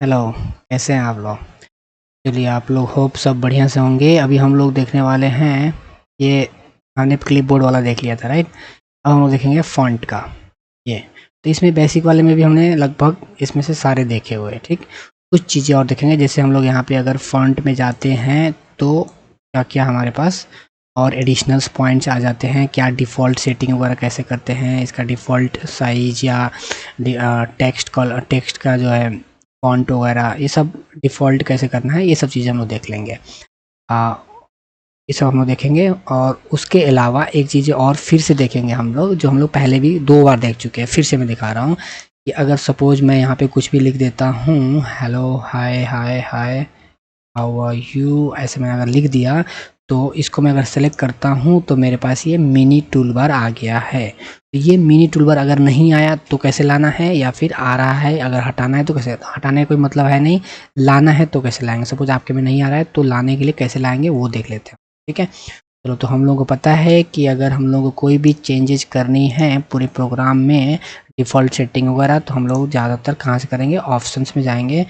Hello, कैसे हैं आप लोग? चलिए, आप लोग होप सब बढ़िया से होंगे। अभी हम लोग देखने वाले हैं ये। हमने क्लिपबोर्ड वाला देख लिया था, राइट? अब हम लोग देखेंगे फ़ॉन्ट का। ये तो इसमें बेसिक वाले में भी हमने लगभग इसमें से सारे देखे हुए हैं, ठीक। कुछ चीज़ें और देखेंगे, जैसे हम लोग यहाँ पे अगर फ़ॉन्ट में जाते हैं तो क्या क्या हमारे पास और एडिशनल्स पॉइंट्स आ जाते हैं, क्या डिफ़ॉल्ट सेटिंग वगैरह कैसे करते हैं, इसका डिफ़ॉल्ट साइज़ या टेक्स्ट का जो है फ़ॉन्ट वगैरह, ये सब डिफ़ॉल्ट कैसे करना है, ये सब चीज़ें हम लोग देख लेंगे। ये सब हम लोग देखेंगे और उसके अलावा एक चीज़ और फिर से देखेंगे हम लोग, जो हम लोग पहले भी 2 बार देख चुके हैं। फिर से मैं दिखा रहा हूँ कि अगर सपोज़ मैं यहाँ पे कुछ भी लिख देता हूँ, hello, hi, hi, hi, how are you, ऐसे मैंने अगर लिख दिया तो इसको मैं अगर सेलेक्ट करता हूँ तो मेरे पास ये मिनी टूल बार आ गया है। तो ये मिनी टूल बार अगर नहीं आया तो कैसे लाना है, या फिर आ रहा है अगर हटाना है तो कैसे, हटाने का कोई मतलब है नहीं, लाना है तो कैसे लाएंगे। सपोज आपके में नहीं आ रहा है तो लाने के लिए कैसे लाएंगे वो देख लेते हैं, ठीक है। चलो, तो हम लोगों को पता है कि अगर हम लोगों को कोई भी चेंजेस करनी है पूरे प्रोग्राम में, डिफ़ॉल्ट सेटिंग वगैरह, तो हम लोग ज़्यादातर कहाँ से करेंगे, ऑप्शंस में जाएंगे।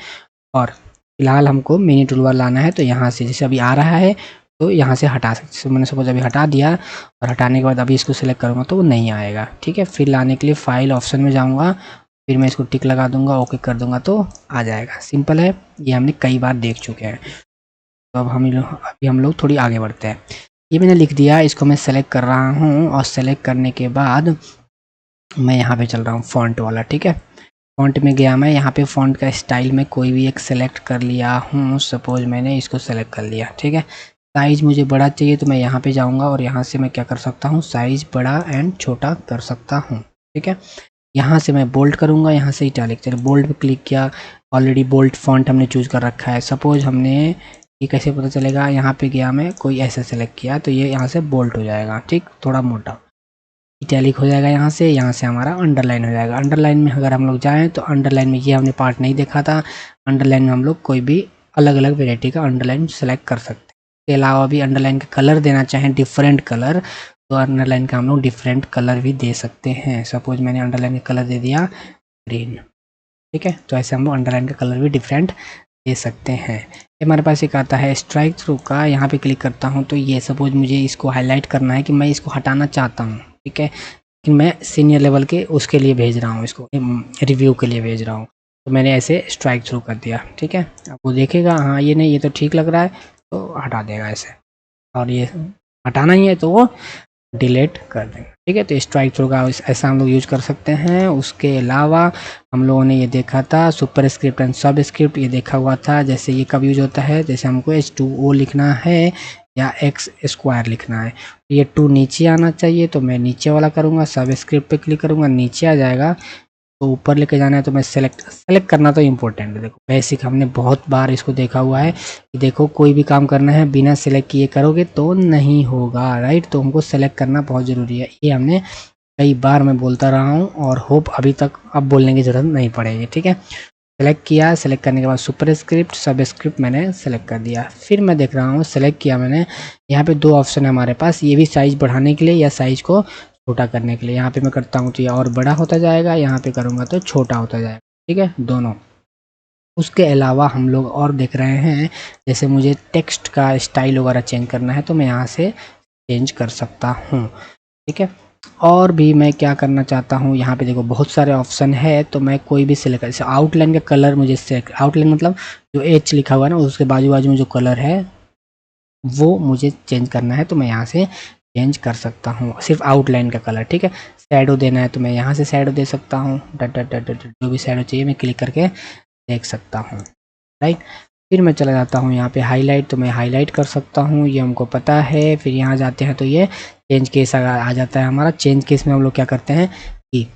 और फिलहाल हमको मिनी टूलबार लाना है तो यहाँ से, जैसे अभी आ रहा है तो यहाँ से हटा सकते। जैसे मैंने सपोज अभी हटा दिया और हटाने के बाद अभी इसको सिलेक्ट करूँगा तो वो नहीं आएगा, ठीक है। फिर लाने के लिए फाइल ऑप्शन में जाऊँगा, फिर मैं इसको टिक लगा दूंगा, ओके कर दूंगा तो आ जाएगा। सिंपल है, ये हमने कई बार देख चुके हैं। तो अब अभी हम लोग थोड़ी आगे बढ़ते हैं। ये मैंने लिख दिया, इसको मैं सेलेक्ट कर रहा हूँ और सेलेक्ट करने के बाद मैं यहाँ पे चल रहा हूँ फ़ॉन्ट वाला, ठीक है। फ़ॉन्ट में गया मैं, यहाँ पे फ़ॉन्ट का स्टाइल में कोई भी एक सेलेक्ट कर लिया हूँ। सपोज़ मैंने इसको सेलेक्ट कर लिया, ठीक है। साइज़ मुझे बड़ा चाहिए तो मैं यहाँ पे जाऊँगा और यहाँ से मैं क्या कर सकता हूँ, साइज़ बड़ा एंड छोटा कर सकता हूँ, ठीक है। यहाँ से मैं बोल्ड करूँगा, यहाँ से इटैलिक, चलिए बोल्ड पे क्लिक किया। ऑलरेडी बोल्ड फ़ॉन्ट हमने चूज़ कर रखा है। सपोज़ हमने ये कैसे पता चलेगा, यहाँ पे गया मैं, कोई ऐसा सेलेक्ट किया तो ये यहाँ से बोल्ड हो जाएगा, ठीक, थोड़ा मोटा। इटैलिक हो जाएगा यहाँ से हमारा अंडरलाइन हो जाएगा। अंडरलाइन में अगर हम लोग जाएँ तो अंडरलाइन में ये हमने पार्ट नहीं देखा था। अंडरलाइन में हम लोग कोई भी अलग-अलग वैरायटी का अंडरलाइन सेलेक्ट कर सकते हैं। इसके अलावा भी अंडरलाइन का कलर देना चाहें, डिफरेंट कलर, तो अंडरलाइन का हम लोग डिफरेंट कलर भी दे सकते हैं। सपोज़ मैंने अंडरलाइन का कलर दे दिया ग्रीन, ठीक है। तो ऐसे हम लोग अंडरलाइन का कलर भी डिफरेंट दे सकते हैं। ये हमारे पास एक आता है स्ट्राइक थ्रू का, यहाँ पे क्लिक करता हूँ तो ये सपोज़ मुझे इसको हाईलाइट करना है कि मैं इसको हटाना चाहता हूँ, ठीक है। कि मैं सीनियर लेवल के उसके लिए भेज रहा हूँ, इसको रिव्यू के लिए भेज रहा हूँ, तो मैंने ऐसे स्ट्राइक थ्रू कर दिया, ठीक है। अब वो देखेगा, हाँ ये नहीं, ये तो ठीक लग रहा है, तो हटा देगा ऐसे। और ये हटाना ही है तो वो डिलीट कर देंगे, ठीक है। तो स्ट्राइक थ्रू का ऐसा हम लोग यूज कर सकते हैं। उसके अलावा हम लोगों ने ये देखा था सुपर स्क्रिप्ट एंड सब स्क्रिप्ट, ये देखा हुआ था। जैसे ये कब यूज होता है, जैसे हमको H2O लिखना है या x स्क्वायर लिखना है, ये 2 नीचे आना चाहिए तो मैं नीचे वाला करूँगा, सब स्क्रिप्ट पे क्लिक करूँगा, नीचे आ जाएगा। तो ऊपर लेके जाना है तो मैं सेलेक्ट करना तो इम्पोर्टेंट है। देखो बेसिक हमने बहुत बार इसको देखा हुआ है कि देखो कोई भी काम करना है बिना सेलेक्ट किए करोगे तो नहीं होगा, राइट। तो हमको सेलेक्ट करना बहुत ज़रूरी है। ये हमने कई बार मैं बोलता रहा हूँ और होप अभी तक अब बोलने की ज़रूरत नहीं पड़ेगी, ठीक है। सेलेक्ट किया, सेलेक्ट करने के बाद सुपर स्क्रिप्ट सब स्क्रिप्ट मैंने सेलेक्ट कर दिया। फिर मैं देख रहा हूँ, सेलेक्ट किया मैंने, यहाँ पे 2 ऑप्शन है हमारे पास, ये भी साइज़ बढ़ाने के लिए या साइज़ को छोटा करने के लिए। यहाँ पे मैं करता हूँ तो ये और बड़ा होता जाएगा, यहाँ पे करूँगा तो छोटा होता जाएगा, ठीक है, दोनों। उसके अलावा हम लोग और देख रहे हैं, जैसे मुझे टेक्स्ट का स्टाइल वगैरह चेंज करना है तो मैं यहाँ से चेंज कर सकता हूँ, ठीक है। और भी मैं क्या करना चाहता हूँ, यहाँ पे देखो बहुत सारे ऑप्शन है तो मैं कोई भी सिलेक्ट, जैसे आउटलाइन का कलर मुझे सेलेक्ट, आउटलाइन मतलब जो H लिखा हुआ है ना उसके बाजू बाजू में जो कलर है वो मुझे चेंज करना है तो मैं यहाँ से चेंज कर सकता हूँ, सिर्फ आउटलाइन का कलर, ठीक है। शैडो देना है तो मैं यहाँ से शैडो दे सकता हूँ, डट डट डट डट, जो भी शैडो चाहिए मैं क्लिक करके देख सकता हूँ, राइट। फिर मैं चला जाता हूँ यहाँ पे हाईलाइट, तो मैं हाईलाइट कर सकता हूँ, ये हमको पता है। फिर यहाँ जाते हैं तो ये चेंज केस आ जाता है हमारा। चेंज केस में हम लोग क्या करते हैं कि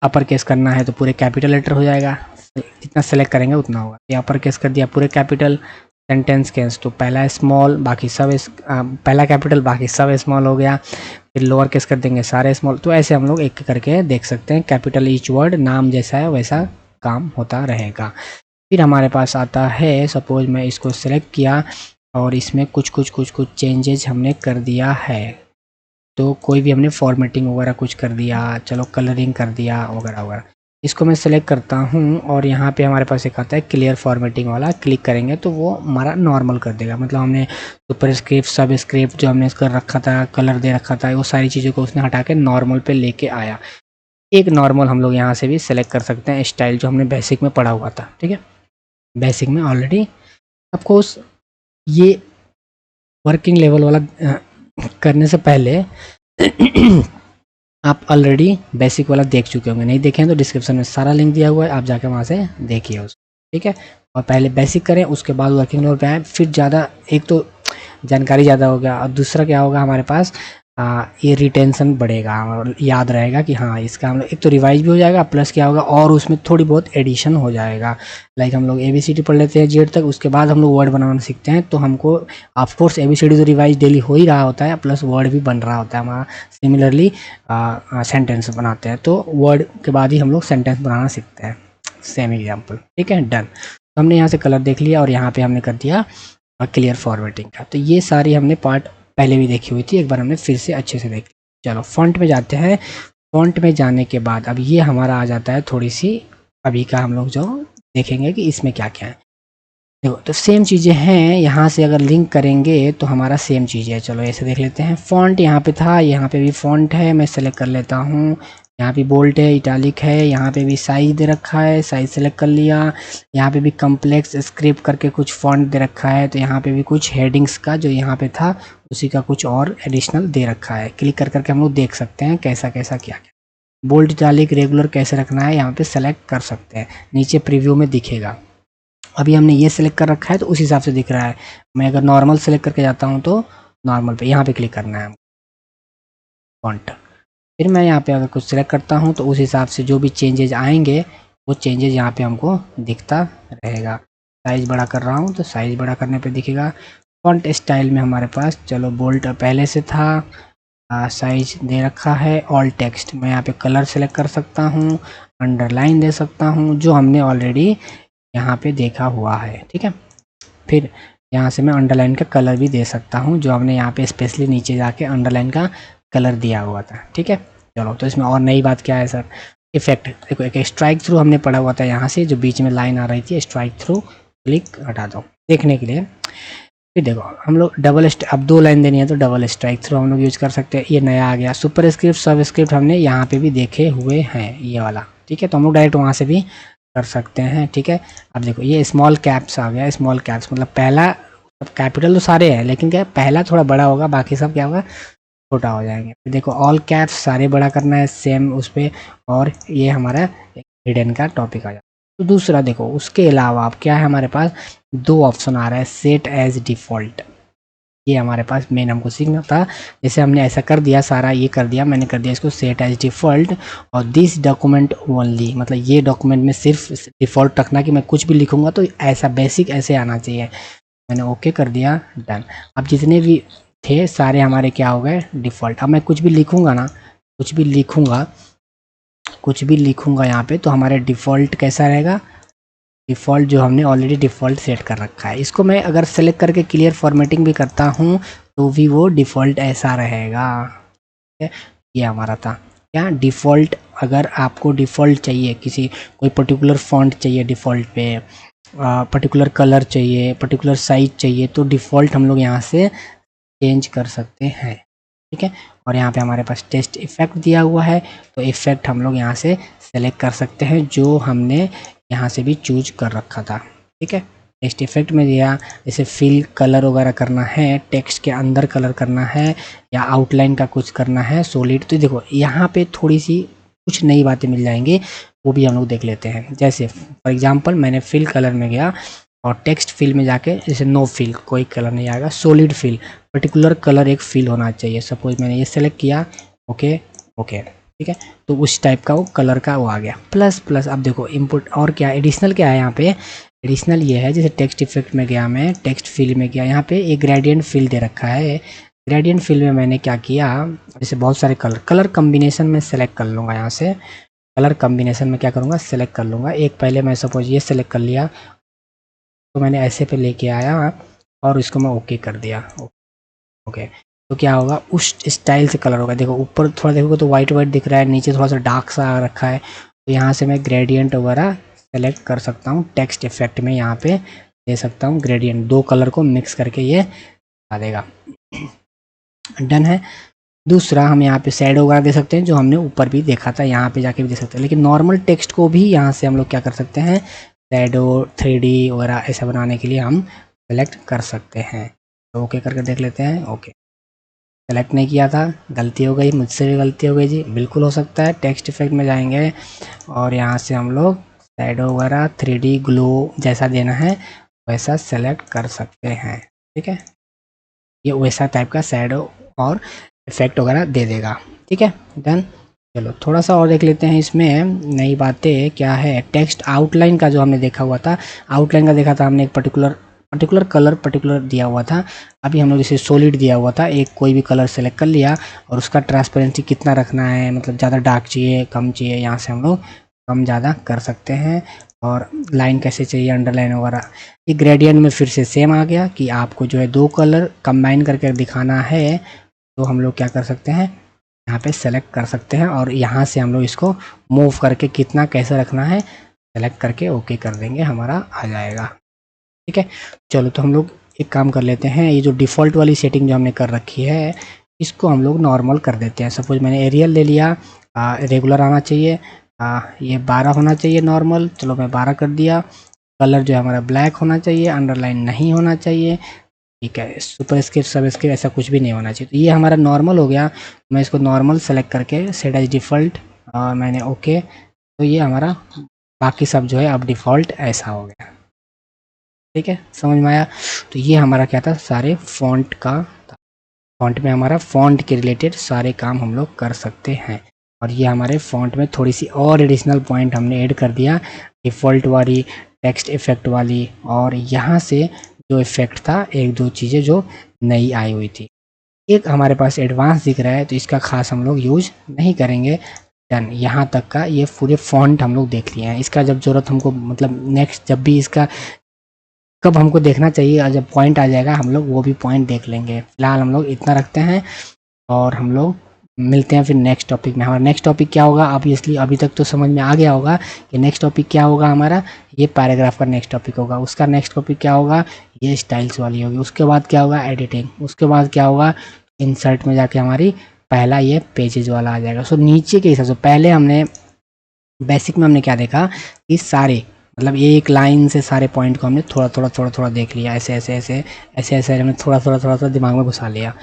अपर केस करना है तो पूरे कैपिटल लेटर हो जाएगा, जितना सेलेक्ट करेंगे उतना होगा। ये अपर केस कर दिया पूरे कैपिटल। सेंटेंस केस तो पहला स्मॉल बाकी सब पहला कैपिटल बाकी सब स्मॉल हो गया। फिर लोअर केस कर देंगे सारे स्मॉल। तो ऐसे हम लोग एक करके देख सकते हैं। कैपिटल ईच वर्ड नाम जैसा है वैसा काम होता रहेगा। फिर हमारे पास आता है, सपोज मैं इसको सेलेक्ट किया और इसमें कुछ चेंजेज हमने कर दिया है, तो कोई भी हमने फॉर्मेटिंग वगैरह कुछ कर दिया, चलो कलरिंग कर दिया वगैरह वगैरह। इसको मैं सेलेक्ट करता हूँ और यहाँ पे हमारे पास एक आता है क्लियर फॉर्मेटिंग वाला, क्लिक करेंगे तो वो हमारा नॉर्मल कर देगा। मतलब हमने सुपर स्क्रिप्ट सब स्क्रिप्ट जो हमने इसका रखा था, कलर दे रखा था, वो सारी चीज़ों को उसने हटा के नॉर्मल पे लेके आया। एक नॉर्मल हम लोग यहाँ से भी सेलेक्ट कर सकते हैं स्टाइल जो हमने बेसिक में पढ़ा हुआ था। ठीक है, बेसिक में ऑलरेडी ऑफकोर्स ये वर्किंग लेवल वाला करने से पहले आप ऑलरेडी बेसिक वाला देख चुके होंगे, नहीं देखे हैं तो डिस्क्रिप्शन में सारा लिंक दिया हुआ है, आप जाके वहाँ से देखिए उसको। ठीक है, और पहले बेसिक करें उसके बाद वर्किंग लेवल पे आए, फिर ज़्यादा एक तो जानकारी ज़्यादा हो गया और दूसरा क्या होगा हमारे पास ये रिटेंशन बढ़ेगा और याद रहेगा कि हाँ इसका हम लोग एक तो रिवाइज भी हो जाएगा, प्लस क्या होगा और उसमें थोड़ी बहुत एडिशन हो जाएगा। लाइक हम लोग ABCD पढ़ लेते हैं जेड तक, उसके बाद हम लोग वर्ड बनाना सीखते हैं तो हमको ऑफकोर्स ABCD तो रिवाइज डेली हो ही रहा होता है, प्लस वर्ड भी बन रहा होता है हमारा। सिमिलरली सेंटेंस बनाते हैं तो वर्ड के बाद ही हम लोग सेंटेंस बनाना सीखते हैं। Same example. ठीक है, डन। हमने यहाँ से कलर देख लिया और यहाँ पे हमने कर दिया क्लियर फॉर्मेटिंग का। तो ये सारी हमने पार्ट पहले भी देखी हुई थी, एक बार हमने फिर से अच्छे से देख लिया। चलो फॉन्ट में जाते हैं। फॉन्ट में जाने के बाद अब ये हमारा आ जाता है थोड़ी सी अभी का हम लोग जो देखेंगे कि इसमें क्या क्या है। देखो तो सेम चीज़ें हैं, यहाँ से अगर लिंक करेंगे तो हमारा सेम चीज़ है। चलो ऐसे देख लेते हैं। फॉन्ट यहाँ पे था, यहाँ पे भी फॉन्ट है, मैं सेलेक्ट कर लेता हूँ। यहाँ पे बोल्ड है, इटालिक है, यहाँ पे भी साइज दे रखा है, साइज सेलेक्ट कर लिया। यहाँ पे भी कम्प्लेक्स स्क्रिप्ट करके कुछ फॉन्ट दे रखा है, तो यहाँ पे भी कुछ हेडिंग्स का जो यहाँ पे था उसी का कुछ और एडिशनल दे रखा है। क्लिक कर करके हम लोग देख सकते हैं कैसा कैसा क्या क्या। बोल्ड इटालिक रेगुलर कैसे रखना है यहाँ पे सेलेक्ट कर सकते हैं, नीचे प्रीव्यू में दिखेगा। अभी हमने ये सिलेक्ट कर रखा है तो उस हिसाब से दिख रहा है। मैं अगर नॉर्मल सेलेक्ट करके जाता हूँ तो नॉर्मल पे यहाँ पे क्लिक करना है फॉन्ट। फिर मैं यहाँ पे अगर कुछ सिलेक्ट करता हूँ तो उस हिसाब से जो भी चेंजेज आएंगे वो चेंजेज यहाँ पे हमको दिखता रहेगा। साइज़ बड़ा कर रहा हूँ तो साइज़ बड़ा करने पे दिखेगा। फॉन्ट स्टाइल में हमारे पास चलो बोल्ड पहले से था, साइज दे रखा है। ऑल टेक्स्ट मैं यहाँ पे कलर सेलेक्ट कर सकता हूँ, अंडरलाइन दे सकता हूँ जो हमने ऑलरेडी यहाँ पे देखा हुआ है। ठीक है, फिर यहाँ से मैं अंडरलाइन का कलर भी दे सकता हूँ जो हमने यहाँ पे स्पेशली नीचे जाके अंडरलाइन का कलर दिया हुआ था। ठीक है, चलो तो इसमें और नई बात क्या है सर, इफेक्ट। देखो एक स्ट्राइक थ्रू हमने पढ़ा हुआ था, यहाँ से जो बीच में लाइन आ रही थी स्ट्राइक थ्रू, क्लिक हटा दो देखने के लिए। फिर देखो हम लोग डबल अब 2 लाइन देनी है तो डबल स्ट्राइक थ्रू हम लोग यूज कर सकते हैं। ये नया आ गया। सुपर स्क्रिप्ट सब स्क्रिप्ट हमने यहाँ पे भी देखे हुए हैं ये वाला। ठीक है, तो हम लोग डायरेक्ट वहाँ से भी कर सकते हैं। ठीक है, अब देखो ये स्मॉल कैप्स आ गया। स्मॉल कैप्स मतलब पहला, कैपिटल तो सारे हैं लेकिन क्या पहला थोड़ा बड़ा होगा, बाकी सब क्या होगा छोटा हो जाएंगे। फिर देखो ऑल कैप्स सारे बड़ा करना है सेम उस पर, और ये हमारा हिडन का टॉपिक आ जाता है। तो दूसरा देखो उसके अलावा अब क्या है हमारे पास 2 ऑप्शन आ रहा है, सेट एज डिफ़ॉल्ट। ये हमारे पास मेन हमको सीखना था। जैसे हमने ऐसा कर दिया, सारा ये कर दिया, मैंने कर दिया इसको सेट एज डिफ़ॉल्ट और दिस डॉक्यूमेंट ओनली, मतलब ये डॉक्यूमेंट में सिर्फ डिफ़ॉल्ट रखना कि मैं कुछ भी लिखूंगा तो ऐसा बेसिक ऐसे आना चाहिए। मैंने ओके कर दिया, डन। अब जितने भी थे सारे हमारे क्या हो गए डिफ़ॉल्ट। अब मैं कुछ भी लिखूंगा ना, कुछ भी लिखूंगा यहाँ पे तो हमारे डिफ़ॉल्ट कैसा रहेगा, डिफ़ॉल्ट जो हमने ऑलरेडी डिफ़ॉल्ट सेट कर रखा है। इसको मैं अगर सेलेक्ट करके क्लियर फॉर्मेटिंग भी करता हूँ तो भी वो डिफ़ॉल्ट ऐसा रहेगा। ये हमारा था क्या डिफ़ॉल्ट। अगर आपको डिफ़ॉल्ट चाहिए, किसी कोई पर्टिकुलर फॉन्ट चाहिए डिफ़ॉल्ट पे, पर्टिकुलर कलर चाहिए, पर्टिकुलर साइज चाहिए, तो डिफ़ॉल्ट हम लोग यहाँ से चेंज कर सकते हैं। ठीक है, और यहाँ पे हमारे पास टेस्ट इफेक्ट दिया हुआ है तो इफेक्ट हम लोग यहाँ से सेलेक्ट कर सकते हैं जो हमने यहाँ से भी चूज कर रखा था। ठीक है, टेक्स्ट इफेक्ट में दिया, जैसे फिल कलर वगैरह करना है, टेक्स्ट के अंदर कलर करना है या आउटलाइन का कुछ करना है, सॉलिड। तो देखो यहाँ पे थोड़ी सी कुछ नई बातें मिल जाएंगी, वो भी हम लोग देख लेते हैं। जैसे फॉर एग्जांपल मैंने फिल कलर में गया और टेक्स्ट फिल में जाके जैसे नो फिल, कोई कलर नहीं आएगा, सॉलिड फिल, पर्टिकुलर कलर एक फिल होना चाहिए। सपोज मैंने ये सेलेक्ट किया, ओके ओके, ठीक है, तो उस टाइप का वो कलर का वो आ गया। प्लस अब देखो इनपुट और क्या एडिशनल क्या है यहाँ पे, एडिशनल ये है जैसे टेक्स्ट इफेक्ट में गया, मैं टेक्स्ट फिल में गया, यहाँ पे एक ग्रेडियंट फिल दे रखा है। ग्रेडियंट फिल में मैंने क्या किया, जैसे बहुत सारे कलर कम्बिनेशन में सेलेक्ट कर लूँगा। यहाँ से कलर कम्बिनेशन में क्या करूँगा, सेलेक्ट कर लूँगा। एक पहले मैं सपोज ये सेलेक्ट कर लिया तो मैंने ऐसे पे लेके आया और इसको मैं ओके कर दिया। ओके, तो क्या होगा उस स्टाइल से कलर होगा। देखो ऊपर थोड़ा देखोगे तो वाइट दिख रहा है, नीचे थोड़ा सा डार्क सा आ रखा है, तो यहाँ से मैं ग्रेडियंट वगैरह सेलेक्ट कर सकता हूँ। टेक्स्ट इफेक्ट में यहाँ पे दे सकता हूँ ग्रेडियंट, 2 कलर को मिक्स करके ये आ देगा। डन है। दूसरा हम यहाँ पे शैडो वगैरह दे सकते हैं, जो हमने ऊपर भी देखा था, यहाँ पे जाके भी दे सकते हैं। लेकिन नॉर्मल टेक्स्ट को भी यहाँ से हम लोग क्या कर सकते हैं, शैडो 3D वगैरह ऐसा बनाने के लिए हम सेलेक्ट कर सकते हैं। तो ओके करके देख लेते हैं। ओके, सेलेक्ट नहीं किया था, गलती हो गई, मुझसे भी गलती हो गई जी, बिल्कुल हो सकता है। टेक्स्ट इफेक्ट में जाएंगे और यहाँ से हम लोग शैडो वगैरह 3D ग्लो जैसा देना है वैसा सेलेक्ट कर सकते हैं। ठीक है, ये वैसा टाइप का शैडो और इफेक्ट वगैरह दे देगा। ठीक है, डन। चलो थोड़ा सा और देख लेते हैं इसमें नई बातें क्या है। टेक्स्ट आउटलाइन का जो हमने देखा हुआ था, आउटलाइन का देखा था हमने, एक पर्टिकुलर कलर पर्टिकुलर दिया हुआ था। अभी हम लोग जैसे सॉलिड दिया हुआ था, एक कोई भी कलर सेलेक्ट कर लिया और उसका ट्रांसपेरेंसी कितना रखना है, मतलब ज़्यादा डार्क चाहिए कम चाहिए, यहाँ से हम लोग कम ज़्यादा कर सकते हैं। और लाइन कैसे चाहिए, अंडरलाइन वगैरह। ये ग्रेडियंट में फिर से सेम आ गया कि आपको जो है 2 कलर कंबाइन करके दिखाना है, तो हम लोग क्या कर सकते हैं, यहाँ पे सेलेक्ट कर सकते हैं और यहाँ से हम लोग इसको मूव करके कितना कैसे रखना है सेलेक्ट करके ओके कर देंगे, हमारा आ जाएगा। ठीक है, चलो तो हम लोग एक काम कर लेते हैं, ये जो डिफ़ॉल्ट वाली सेटिंग जो हमने कर रखी है इसको हम लोग नॉर्मल कर देते हैं। सपोज मैंने एरियल ले लिया, रेगुलर आना चाहिए, ये 12 होना चाहिए नॉर्मल, चलो मैं 12 कर दिया। कलर जो है हमारा ब्लैक होना चाहिए, अंडरलाइन नहीं होना चाहिए। ठीक है, सुपर स्क्रिप्ट सब स्क्रिप्ट ऐसा कुछ भी नहीं होना चाहिए। तो ये हमारा नॉर्मल हो गया। मैं इसको नॉर्मल सेलेक्ट करके सेट एज डिफ़ॉल्ट और मैंने ओके, तो ये हमारा बाकी सब जो है अब डिफ़ॉल्ट ऐसा हो गया। ठीक है, समझ में आया। तो ये हमारा क्या था, सारे फ़ॉन्ट का था। फ़ॉन्ट में हमारा फ़ॉन्ट के रिलेटेड सारे काम हम लोग कर सकते हैं। और ये हमारे फ़ॉन्ट में थोड़ी सी और एडिशनल पॉइंट हमने ऐड कर दिया, डिफ़ॉल्ट वाली, टेक्स्ट इफ़ेक्ट वाली, और यहाँ से जो इफ़ेक्ट था एक दो चीज़ें जो नई आई हुई थी। एक हमारे पास एडवांस दिख रहा है तो इसका खास हम लोग यूज नहीं करेंगे। डन, यहाँ तक का ये पूरे फ़ॉन्ट हम लोग देख लिए हैं। इसका जब ज़रूरत हमको, मतलब नेक्स्ट जब भी इसका कब हमको देखना चाहिए और जब पॉइंट आ जाएगा हम लोग वो भी पॉइंट देख लेंगे। फिलहाल हम लोग इतना रखते हैं और हम लोग मिलते हैं फिर नेक्स्ट टॉपिक में। हमारा नेक्स्ट टॉपिक क्या होगा, ऑब्वियसली अभी तक तो समझ में आ गया होगा कि नेक्स्ट टॉपिक क्या होगा हमारा, ये पैराग्राफ का नेक्स्ट टॉपिक होगा। उसका नेक्स्ट टॉपिक क्या होगा, ये स्टाइल्स वाली होगी। उसके बाद क्या होगा, एडिटिंग। उसके बाद क्या होगा, इंसर्ट में जाके हमारी पहला ये पेजेज वाला आ जाएगा। सो नीचे के हिसाब से पहले हमने बेसिक में हमने क्या देखा कि सारे, मतलब एक लाइन से सारे पॉइंट को हमने थोड़ा थोड़ा देख लिया, ऐसे ऐसे ऐसे ऐसे ऐसे हमने थोड़ा दिमाग में घुसा लिया।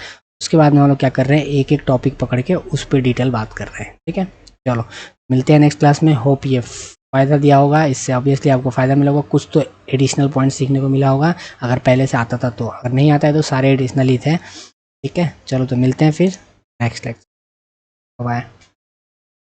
उसके बाद में हम लोग क्या कर रहे हैं, एक एक टॉपिक पकड़ के उस पर डिटेल बात कर रहे हैं। ठीक है, चलो मिलते हैं नेक्स्ट क्लास में। होप ये फ़ायदा दिया होगा, इससे ऑब्वियसली आपको फ़ायदा मिला होगा, कुछ तो एडिशनल पॉइंट सीखने को मिला होगा अगर पहले से आता था तो, अगर नहीं आता है तो सारे एडिशनल ही थे। ठीक है, चलो तो मिलते हैं फिर नेक्स्ट लेक्चर। बाय।